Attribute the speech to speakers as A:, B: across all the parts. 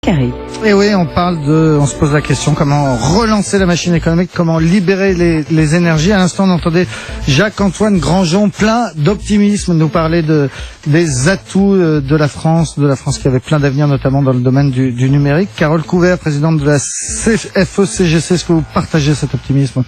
A: Carré.
B: Et oui, on se pose la question, comment relancer la machine économique, comment libérer les énergies. À l'instant, on entendait Jacques-Antoine Grandjean, plein d'optimisme, nous parler des atouts de la France qui avait plein d'avenir, notamment dans le domaine du numérique. Carole Couvert, présidente de la FECGC, est-ce que vous partagez cet optimisme?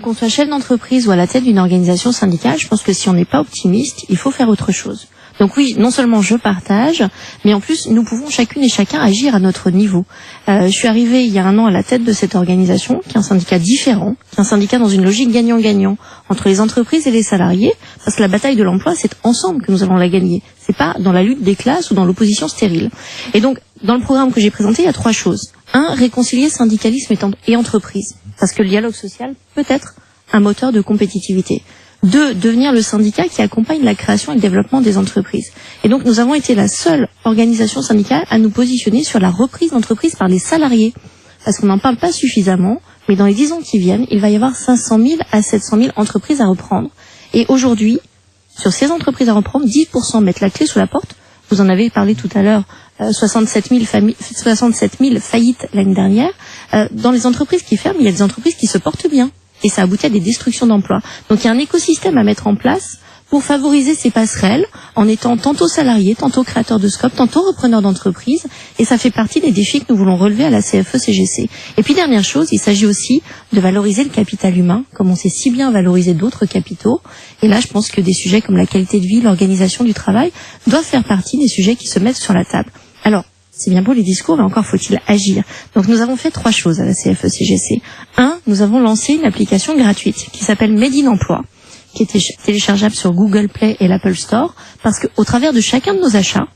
C: Qu'on soit chef d'entreprise ou à la tête d'une organisation syndicale, je pense que si on n'est pas optimiste, il faut faire autre chose. Donc oui, non seulement je partage, mais en plus nous pouvons chacune et chacun agir à notre niveau. Je suis arrivée il y a 1 an à la tête de cette organisation, qui est un syndicat différent, qui est un syndicat dans une logique gagnant-gagnant entre les entreprises et les salariés, parce que la bataille de l'emploi, c'est ensemble que nous allons la gagner. C'est pas dans la lutte des classes ou dans l'opposition stérile. Et donc, dans le programme que j'ai présenté, il y a 3 choses. 1, réconcilier syndicalisme et entreprise, parce que le dialogue social peut être un moteur de compétitivité. 2, devenir le syndicat qui accompagne la création et le développement des entreprises. Et donc nous avons été la seule organisation syndicale à nous positionner sur la reprise d'entreprise par les salariés. Parce qu'on n'en parle pas suffisamment, mais dans les 10 ans qui viennent, il va y avoir 500 000 à 700 000 entreprises à reprendre. Et aujourd'hui, sur ces entreprises à reprendre, 10% mettent la clé sous la porte. Vous en avez parlé tout à l'heure, 67 000 faillites l'année dernière. Dans les entreprises qui ferment, il y a des entreprises qui se portent bien. Et ça aboutit à des destructions d'emplois. Donc il y a un écosystème à mettre en place pour favoriser ces passerelles en étant tantôt salarié, tantôt créateur de scope, tantôt repreneur d'entreprise. Et ça fait partie des défis que nous voulons relever à la CFE-CGC. Et puis dernière chose, il s'agit aussi de valoriser le capital humain, comme on sait si bien valoriser d'autres capitaux. Et là, je pense que des sujets comme la qualité de vie, l'organisation du travail doivent faire partie des sujets qui se mettent sur la table. Alors, c'est bien beau les discours, mais encore faut-il agir. Donc nous avons fait 3 choses à la CFE-CGC. 1, nous avons lancé une application gratuite qui s'appelle Made in Emploi, qui est téléchargeable sur Google Play et l'Apple Store, parce qu'au travers de chacun de nos achats,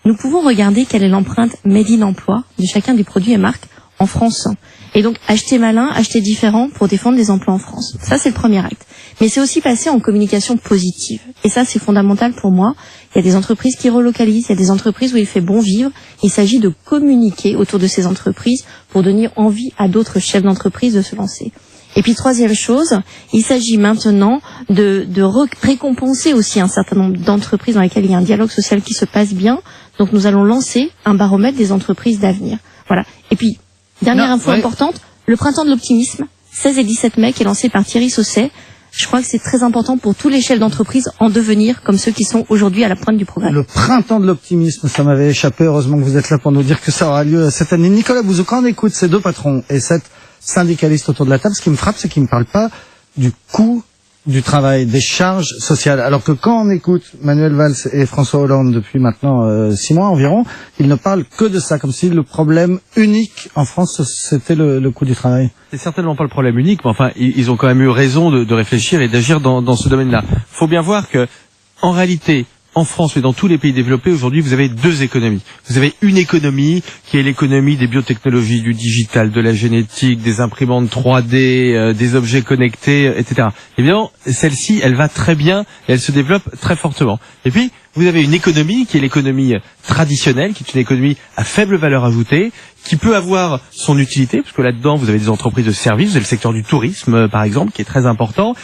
C: nous pouvons regarder quelle est l'empreinte Made in Emploi de chacun des produits et marques en France. Et donc acheter malin, acheter différent pour défendre les emplois en France. Ça, c'est le premier acte. Mais c'est aussi passer en communication positive. Et ça, c'est fondamental pour moi. Il y a des entreprises qui relocalisent, il y a des entreprises où il fait bon vivre. Il s'agit de communiquer autour de ces entreprises pour donner envie à d'autres chefs d'entreprise de se lancer. Et puis, 3e chose, il s'agit maintenant de récompenser aussi un certain nombre d'entreprises dans lesquelles il y a un dialogue social qui se passe bien. Donc, nous allons lancer un baromètre des entreprises d'avenir. Voilà. Et puis, dernière info importante, le printemps de l'optimisme, 16 et 17 mai, qui est lancé par Thierry Sausset. Je crois que c'est très important pour tous les chefs d'entreprise en devenir comme ceux qui sont aujourd'hui à la pointe du progrès.
B: Le printemps de l'optimisme, ça m'avait échappé. Heureusement que vous êtes là pour nous dire que ça aura lieu cette année. Nicolas Bouzou, quand on écoute ces 2 patrons et cette syndicaliste autour de la table, ce qui me frappe, c'est qu'ils ne parlent pas du coût du travail, des charges sociales. Alors que quand on écoute Manuel Valls et François Hollande depuis maintenant 6 mois environ, ils ne parlent que de ça, comme si le problème unique en France, c'était le coût du travail.
D: C'est certainement pas le problème unique, mais enfin, ils ont quand même eu raison de réfléchir et d'agir dans ce domaine-là. Faut bien voir que, en réalité, en France et dans tous les pays développés, aujourd'hui, vous avez 2 économies. Vous avez une économie qui est l'économie des biotechnologies, du digital, de la génétique, des imprimantes 3D, des objets connectés, etc. Évidemment, celle-ci, elle va très bien et elle se développe très fortement. Et puis, vous avez une économie qui est l'économie traditionnelle, qui est une économie à faible valeur ajoutée, qui peut avoir son utilité, parce que là-dedans, vous avez des entreprises de services, vous avez le secteur du tourisme, par exemple, qui est très important.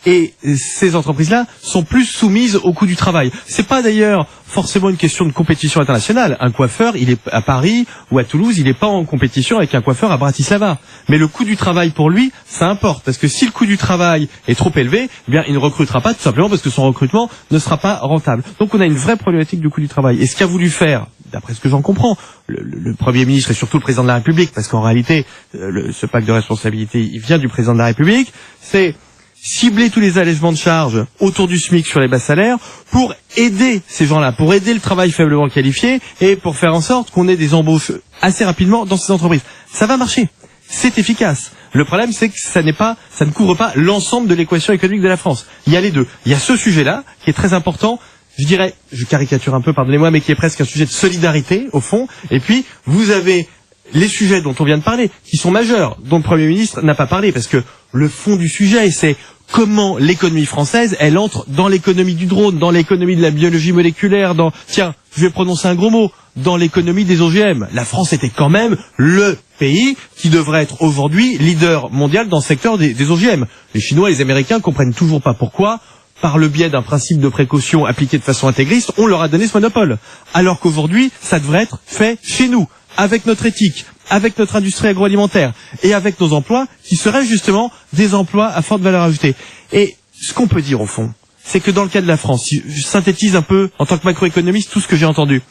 D: Et ces entreprises-là sont plus soumises au coût du travail. C'est pas d'ailleurs forcément une question de compétition internationale. Un coiffeur, il est à Paris ou à Toulouse, il n'est pas en compétition avec un coiffeur à Bratislava. Mais le coût du travail pour lui, ça importe. Parce que si le coût du travail est trop élevé, eh bien, il ne recrutera pas tout simplement parce que son recrutement ne sera pas rentable. Donc on a une vraie problématique du coût du travail. Et ce qu'a voulu faire, d'après ce que j'en comprends, le Premier ministre et surtout le Président de la République, parce qu'en réalité, ce pacte de responsabilité, il vient du Président de la République, c'est cibler tous les allègements de charges autour du SMIC sur les bas salaires pour aider ces gens-là, pour aider le travail faiblement qualifié et pour faire en sorte qu'on ait des embauches assez rapidement dans ces entreprises. Ça va marcher. C'est efficace. Le problème, c'est que ça ne couvre pas l'ensemble de l'équation économique de la France. Il y a les 2. Il y a ce sujet-là qui est très important. Je dirais, je caricature un peu, pardonnez-moi, mais qui est presque un sujet de solidarité, au fond. Et puis, vous avez les sujets dont on vient de parler, qui sont majeurs, dont le Premier ministre n'a pas parlé, parce que le fond du sujet, c'est comment l'économie française, elle entre dans l'économie du drone, dans l'économie de la biologie moléculaire, tiens, je vais prononcer un gros mot, dans l'économie des OGM. La France était quand même le pays qui devrait être aujourd'hui leader mondial dans le secteur des OGM. Les Chinois et les Américains comprennent toujours pas pourquoi, par le biais d'un principe de précaution appliqué de façon intégriste, on leur a donné ce monopole. Alors qu'aujourd'hui, ça devrait être fait chez nous. avec notre éthique, avec notre industrie agroalimentaire et avec nos emplois qui seraient justement des emplois à forte valeur ajoutée. Et ce qu'on peut dire au fond, c'est que dans le cas de la France, si je synthétise un peu en tant que macroéconomiste tout ce que j'ai entendu,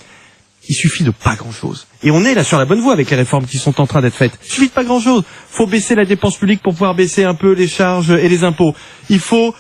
D: il suffit de pas grand-chose. Et on est là sur la bonne voie avec les réformes qui sont en train d'être faites. Il suffit de pas grand-chose. Faut baisser la dépense publique pour pouvoir baisser un peu les charges et les impôts. Il faut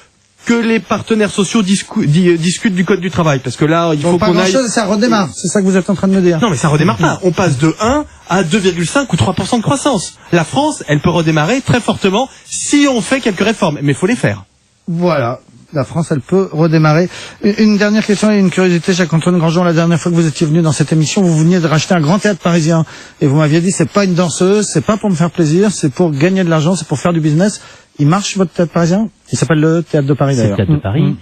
D: que les partenaires sociaux discutent du code du travail. Parce que là, il faut
B: pas
D: qu'on aille...
B: grand-chose, ça redémarre. C'est ça que vous êtes en train de me dire.
D: Non, mais ça redémarre pas. On passe de 1 à 2,5 ou 3% de croissance. La France, elle peut redémarrer très fortement si on fait quelques réformes. Mais il faut les faire.
B: Voilà. La France, elle peut redémarrer. Une dernière question et une curiosité, Jacques-Antoine Grandjean. La dernière fois que vous étiez venu dans cette émission, vous veniez de racheter un grand théâtre parisien. Et vous m'aviez dit, c'est pas une danseuse, c'est pas pour me faire plaisir, c'est pour gagner de l'argent, c'est pour faire du business. Il marche, votre théâtre parisien? Il s'appelle le Théâtre de Paris, d'ailleurs.
A: C'est le Théâtre de Paris.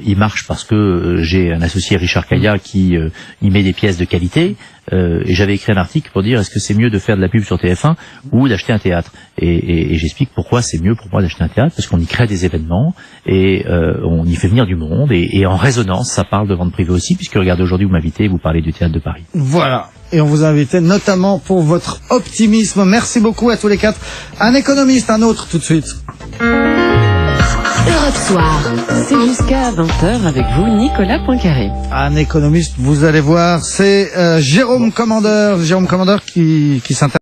A: Il marche parce que j'ai un associé, Richard Caillat, qui y met des pièces de qualité. Et j'avais écrit un article pour dire est-ce que c'est mieux de faire de la pub sur TF1 ou d'acheter un théâtre. Et j'explique pourquoi c'est mieux pour moi d'acheter un théâtre, parce qu'on y crée des événements et on y fait venir du monde. Et en résonance, ça parle de vente privée aussi, puisque regardez, aujourd'hui vous m'invitez et vous parlez du Théâtre de Paris.
B: Voilà. Et on vous a invité notamment pour votre optimisme. Merci beaucoup à tous les quatre. Un économiste, un autre tout de suite.
E: Europe Soir, c'est jusqu'à 20h avec vous, Nicolas Poincaré.
B: Un économiste, vous allez voir, c'est Jérôme Commandeur qui s'intéresse